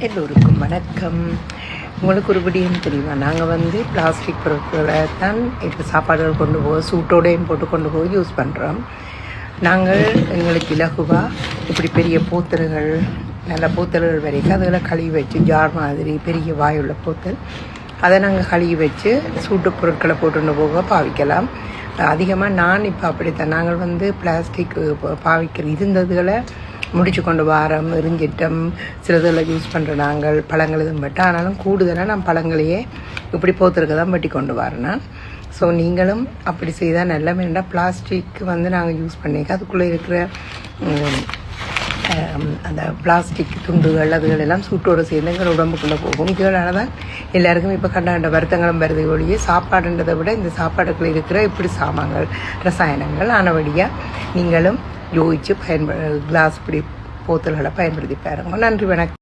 எல்லோருக்கும் வணக்கம். உங்களுக்கு ஒரு விடியம் தெரியுமா? நாங்கள் பிளாஸ்டிக் பொருட்களை தான் இப்போ சாப்பாடுகள் கொண்டு போக சூட்டோடையும் போட்டு கொண்டு போய் யூஸ் பண்ணுறோம். நாங்கள் எங்களுக்கு இலகுவாக இப்படி பெரிய பூத்தல்கள், நல்ல பூத்தல்கள் வரைக்கும் அதில் கழுவி வச்சு ஜார் மாதிரி பெரிய வாயுள்ள பூத்தல், அதை நாங்கள் கழுவி வச்சு சூட்டு பொருட்களை போட்டு போக பாவிக்கலாம். அதிகமாக நான் இப்போ அப்படித்தான். நாங்கள் பிளாஸ்டிக் பாவிக்கிற இருந்ததுகளை முடிச்சு கொண்டு வாரம் எரிஞ்சிட்டம் சிலதில் யூஸ் பண்ணுற நாங்கள் பழங்கள் எதுவும் வெட்ட. ஆனாலும் கூடுதலாக நான் பழங்களையே இப்படி போத்துருக்க தான் வெட்டி கொண்டு வரேன். ஸோ நீங்களும் அப்படி செய்தால் நல்ல வேண்டாம். பிளாஸ்டிக் நாங்கள் யூஸ் பண்ணிக்க அதுக்குள்ளே இருக்கிற அந்த பிளாஸ்டிக் துண்டுகள் அதுகளெல்லாம் சூட்டோடு சேர்ந்து எங்கள் உடம்புக்குள்ளே போகும். இதனால தான் எல்லாருக்கும் இப்போ கண்ட வருத்தங்களும் வருது ஒழிய சாப்பாடுன்றதை விட இந்த சாப்பாடுக்குள்ளே இருக்கிற இப்படி சாமான்கள் ரசாயனங்கள் ஆனபடியாக நீங்களும் யோசித்து கிளாஸ் இப்படி போத்தல்களை பயன்படுத்தி பாருங்க. நன்றி, வணக்கம்.